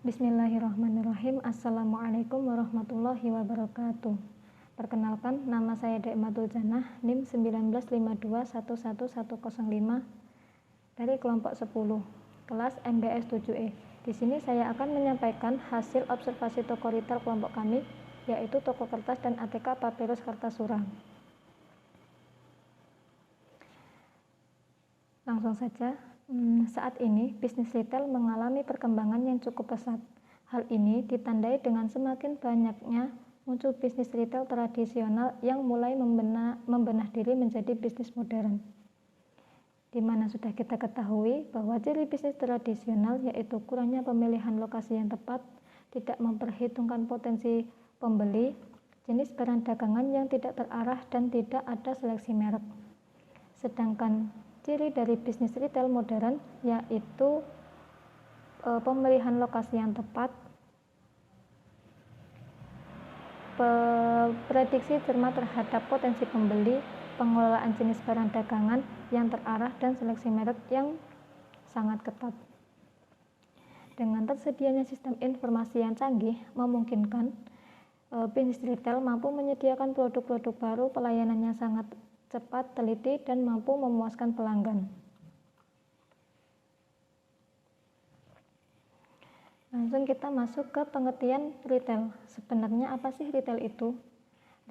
Bismillahirrahmanirrahim. Assalamualaikum warahmatullahi wabarakatuh. Perkenalkan, nama saya Dekmatul Janah, NIM 1952111105 dari kelompok 10, kelas MBS 7E. Di sini saya akan menyampaikan hasil observasi toko retail kelompok kami, yaitu toko kertas dan ATK Papirus Kartasura. Langsung saja. Saat ini, bisnis retail mengalami perkembangan yang cukup pesat. Hal ini ditandai dengan semakin banyaknya muncul bisnis retail tradisional yang mulai membenah diri menjadi bisnis modern. Di mana sudah kita ketahui bahwa ciri bisnis tradisional yaitu kurangnya pemilihan lokasi yang tepat, tidak memperhitungkan potensi pembeli, jenis barang dagangan yang tidak terarah, dan tidak ada seleksi merek. Sedangkan ciri dari bisnis retail modern yaitu pemilihan lokasi yang tepat, prediksi cermat terhadap potensi pembeli, pengelolaan jenis barang dagangan yang terarah, dan seleksi merek yang sangat ketat. Dengan tersedianya sistem informasi yang canggih, memungkinkan bisnis retail mampu menyediakan produk-produk baru, pelayanannya sangat cepat, teliti, dan mampu memuaskan pelanggan. Langsung kita masuk ke pengertian retail. Sebenarnya apa sih retail itu?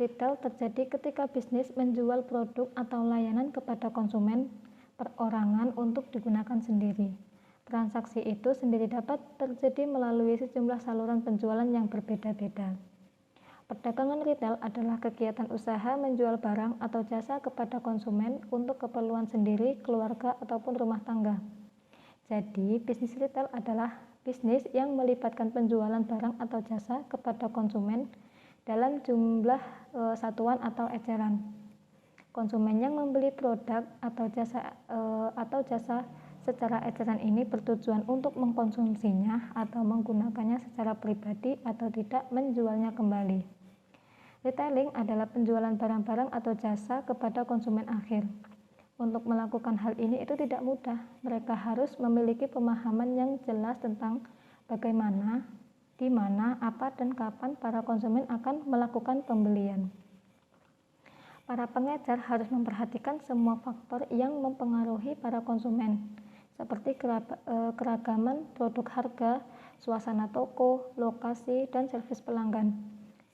Retail terjadi ketika bisnis menjual produk atau layanan kepada konsumen perorangan untuk digunakan sendiri. Transaksi itu sendiri dapat terjadi melalui sejumlah saluran penjualan yang berbeda-beda. Perdagangan retail adalah kegiatan usaha menjual barang atau jasa kepada konsumen untuk keperluan sendiri, keluarga, ataupun rumah tangga. Jadi, bisnis retail adalah bisnis yang melibatkan penjualan barang atau jasa kepada konsumen dalam jumlah satuan atau eceran. Konsumen yang membeli produk atau jasa secara eceran ini bertujuan untuk mengkonsumsinya atau menggunakannya secara pribadi atau tidak menjualnya kembali. Retailing adalah penjualan barang-barang atau jasa kepada konsumen akhir. Untuk melakukan hal ini itu tidak mudah. Mereka harus memiliki pemahaman yang jelas tentang bagaimana, di mana, apa, dan kapan para konsumen akan melakukan pembelian. Para pengecer harus memperhatikan semua faktor yang mempengaruhi para konsumen, seperti keragaman produk, harga, suasana toko, lokasi, dan servis pelanggan.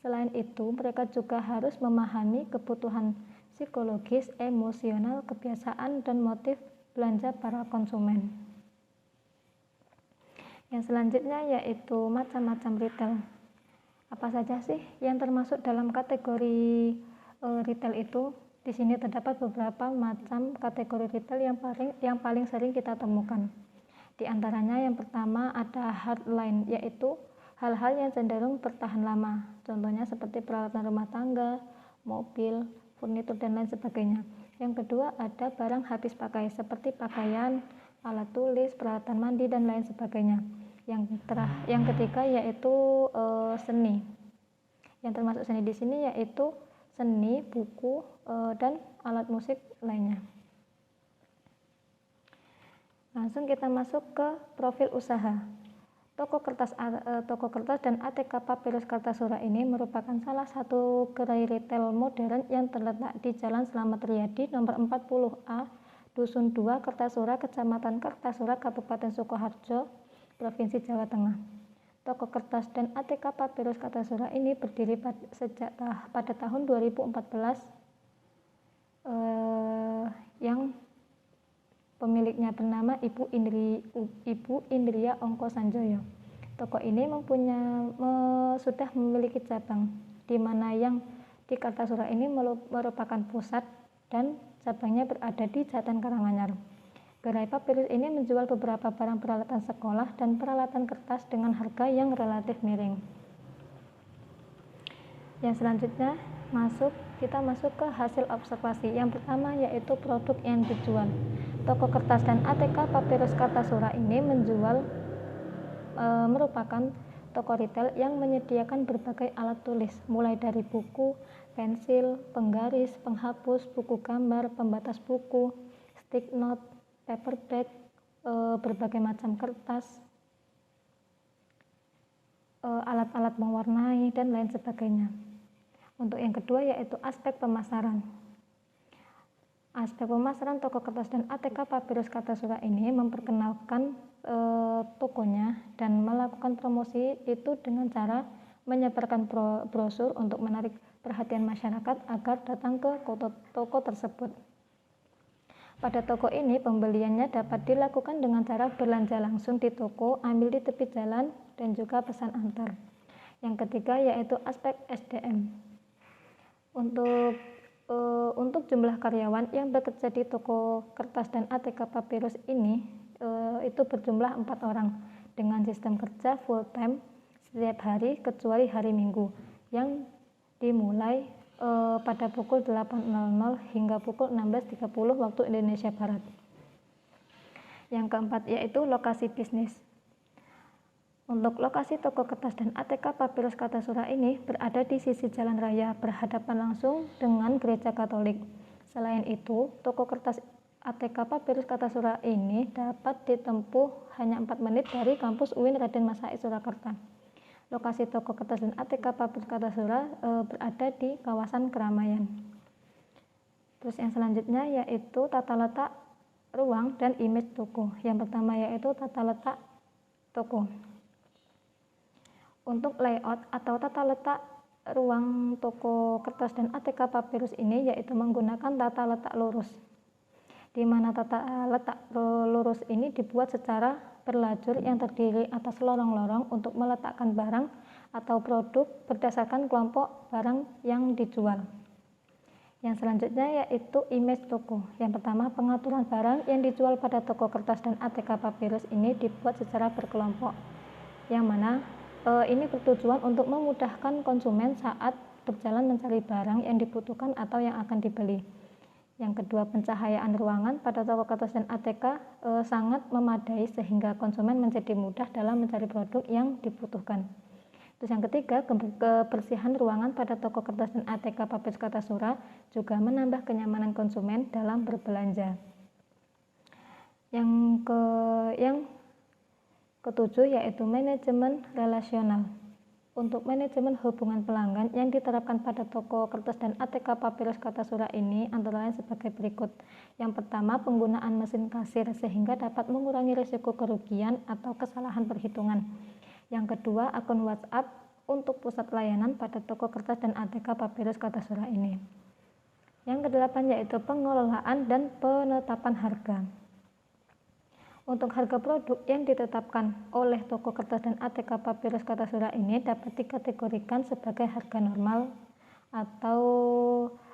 Selain itu, mereka juga harus memahami kebutuhan psikologis, emosional, kebiasaan, dan motif belanja para konsumen. Yang selanjutnya yaitu macam-macam retail. Apa saja sih yang termasuk dalam kategori retail itu? Di sini terdapat beberapa macam kategori retail yang paling sering kita temukan. Di antaranya yang pertama ada hardline, yaitu hal-hal yang cenderung bertahan lama, contohnya seperti peralatan rumah tangga, mobil, furnitur, dan lain sebagainya. Yang kedua ada barang habis pakai seperti pakaian, alat tulis, peralatan mandi, dan lain sebagainya. Yang ketiga yaitu seni. Yang termasuk seni di sini yaitu seni, buku, dan alat musik lainnya. Langsung kita masuk ke profil usaha. Toko kertas dan ATK Papirus Kartasura ini merupakan salah satu gerai retail modern yang terletak di Jalan Slamet Riyadi nomor 40A, Dusun 2, Kartasura, Kecamatan Kartasura, Kabupaten Sukoharjo, Provinsi Jawa Tengah. Toko kertas dan ATK Papirus Kartasura ini berdiri pada tahun 2014 yang pemiliknya bernama Ibu Indria Ongko Sanjoyo. Toko ini sudah memiliki cabang, di mana yang di Kartasura ini merupakan pusat dan cabangnya berada di Jatan Karanganyar. Gerai Papirus ini menjual beberapa barang peralatan sekolah dan peralatan kertas dengan harga yang relatif miring. Yang selanjutnya kita masuk ke hasil observasi. Yang pertama yaitu produk yang dijual. Toko kertas dan ATK Papirus Kartasura ini merupakan toko retail yang menyediakan berbagai alat tulis, mulai dari buku, pensil, penggaris, penghapus, buku gambar, pembatas buku, stick note, paperback, berbagai macam kertas, alat-alat mewarnai, dan lain sebagainya. Untuk yang kedua yaitu aspek pemasaran. Aspek pemasaran toko kertas dan ATK Papirus Kartasura ini memperkenalkan tokonya dan melakukan promosi itu dengan cara menyebarkan brosur untuk menarik perhatian masyarakat agar datang ke toko tersebut. Pada toko ini pembeliannya dapat dilakukan dengan cara belanja langsung di toko, ambil di tepi jalan, dan juga pesan antar. Yang ketiga yaitu aspek SDM. Untuk jumlah karyawan yang bekerja di toko kertas dan ATK Papirus ini itu berjumlah 4 orang dengan sistem kerja full time setiap hari kecuali hari Minggu yang dimulai pada pukul 8.00 hingga pukul 16.30 waktu Indonesia Barat. Yang keempat yaitu lokasi bisnis. Untuk lokasi toko kertas dan ATK Papirus Kartasura ini berada di sisi jalan raya berhadapan langsung dengan gereja Katolik. Selain itu, toko kertas ATK Papirus Kartasura ini dapat ditempuh hanya 4 menit dari kampus UIN Raden Massaid Surakarta. Lokasi toko kertas dan ATK Papirus Kartasura berada di kawasan keramaian. Terus yang selanjutnya yaitu tata letak ruang dan image toko. Yang pertama yaitu tata letak toko. Untuk layout atau tata letak ruang toko kertas dan ATK Papirus ini yaitu menggunakan tata letak lurus, di mana tata letak lurus ini dibuat secara berlajur yang terdiri atas lorong-lorong untuk meletakkan barang atau produk berdasarkan kelompok barang yang dijual. Yang selanjutnya yaitu image toko. Yang pertama, pengaturan barang yang dijual pada toko kertas dan ATK Papirus ini dibuat secara berkelompok, yang mana ini bertujuan untuk memudahkan konsumen saat berjalan mencari barang yang dibutuhkan atau yang akan dibeli. Yang kedua, pencahayaan ruangan pada toko kertas dan ATK sangat memadai sehingga konsumen menjadi mudah dalam mencari produk yang dibutuhkan. Terus yang ketiga, kebersihan ruangan pada toko kertas dan ATK Papirus Kartasura juga menambah kenyamanan konsumen dalam berbelanja. Yang ketujuh yaitu manajemen relasional. Untuk manajemen hubungan pelanggan yang diterapkan pada toko kertas dan ATK Papirus Kartasura ini antara lain sebagai berikut. Yang pertama, penggunaan mesin kasir sehingga dapat mengurangi risiko kerugian atau kesalahan perhitungan. Yang kedua, akun WhatsApp untuk pusat layanan pada toko kertas dan ATK Papirus Kartasura ini. Yang kedelapan yaitu pengelolaan dan penetapan harga. Untuk harga produk yang ditetapkan oleh toko kertas dan ATK Papirus Kartasura ini dapat dikategorikan sebagai harga normal atau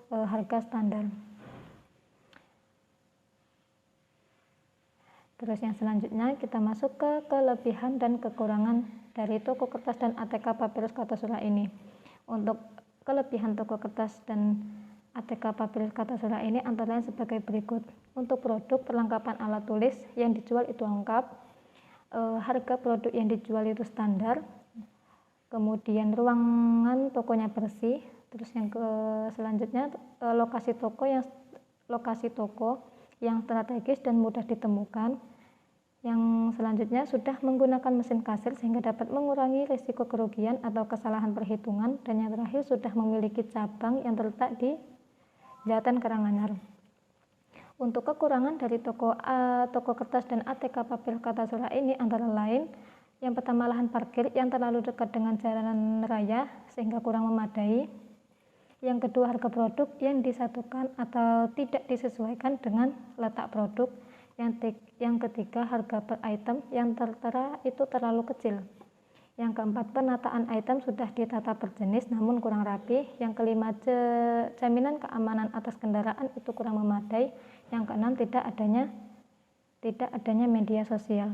harga standar. Terus yang selanjutnya kita masuk ke kelebihan dan kekurangan dari toko kertas dan ATK Papirus Kartasura ini. Untuk kelebihan toko kertas dan ATK Papirus Kartasura ini antara lain sebagai berikut. Untuk produk perlengkapan alat tulis yang dijual itu lengkap, harga produk yang dijual itu standar, kemudian ruangan tokonya bersih. Terus yang selanjutnya lokasi toko yang strategis dan mudah ditemukan. Yang selanjutnya sudah menggunakan mesin kasir sehingga dapat mengurangi risiko kerugian atau kesalahan perhitungan. Dan yang terakhir sudah memiliki cabang yang terletak di Jatan Karanganyar. Untuk kekurangan dari toko kertas dan ATK Papirus Kartasura ini antara lain, yang pertama lahan parkir yang terlalu dekat dengan jalan raya sehingga kurang memadai. Yang kedua, harga produk yang disatukan atau tidak disesuaikan dengan letak produk. Yang ketiga, harga per item yang tertera itu terlalu kecil. Yang keempat, penataan item sudah ditata per jenis namun kurang rapi. Yang kelima, jaminan keamanan atas kendaraan itu kurang memadai. Yang keenam, tidak adanya media sosial.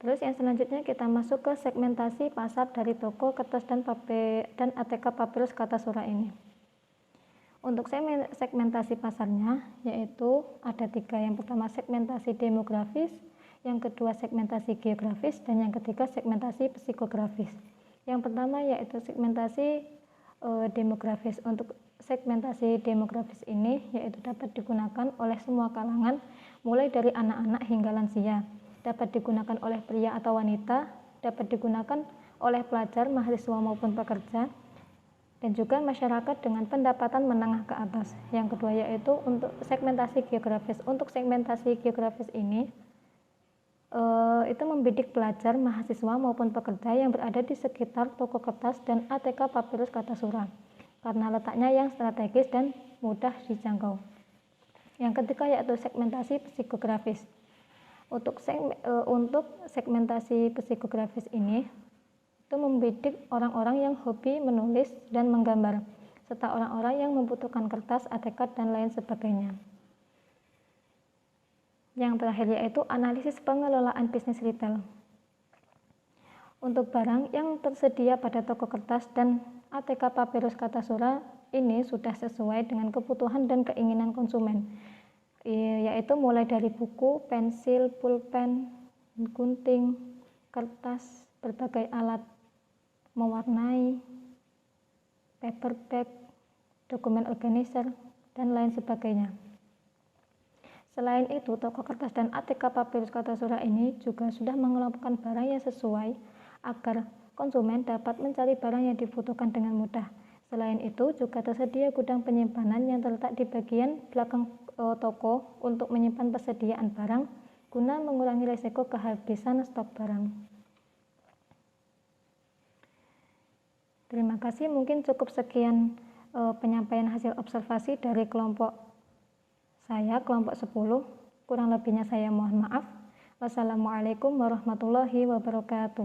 Terus yang selanjutnya kita masuk ke segmentasi pasar dari toko kertas dan ATK Papirus Kartasura ini. Untuk segmentasi pasarnya yaitu ada 3. Yang pertama, segmentasi demografis, yang kedua segmentasi geografis, dan yang ketiga segmentasi psikografis. Yang pertama yaitu segmentasi demografis. Untuk segmentasi demografis ini yaitu dapat digunakan oleh semua kalangan mulai dari anak-anak hingga lansia, dapat digunakan oleh pria atau wanita, dapat digunakan oleh pelajar, mahasiswa maupun pekerja, dan juga masyarakat dengan pendapatan menengah ke atas. Yang kedua yaitu untuk segmentasi geografis. Untuk segmentasi geografis ini itu membidik pelajar, mahasiswa maupun pekerja yang berada di sekitar toko kertas dan ATK Papirus Kartasura karena letaknya yang strategis dan mudah dijangkau. Yang ketiga yaitu segmentasi psikografis. Untuk segmentasi psikografis ini itu membidik orang-orang yang hobi menulis dan menggambar, serta orang-orang yang membutuhkan kertas, ATK, dan lain sebagainya. Yang terakhir yaitu analisis pengelolaan bisnis retail. Untuk barang yang tersedia pada toko kertas dan ATK Papirus Kartasura ini sudah sesuai dengan kebutuhan dan keinginan konsumen, yaitu mulai dari buku, pensil, pulpen, gunting, kertas, berbagai alat mewarnai, paper bag, dokumen organizer, dan lain sebagainya. Selain itu, toko kertas dan ATK Papirus Kartasura ini juga sudah mengelompokkan barang yang sesuai agar konsumen dapat mencari barang yang dibutuhkan dengan mudah. Selain itu, juga tersedia gudang penyimpanan yang terletak di bagian belakang toko untuk menyimpan persediaan barang guna mengurangi risiko kehabisan stok barang. Terima kasih, mungkin cukup sekian penyampaian hasil observasi dari kelompok saya, kelompok 10. Kurang lebihnya saya mohon maaf. Wassalamualaikum warahmatullahi wabarakatuh.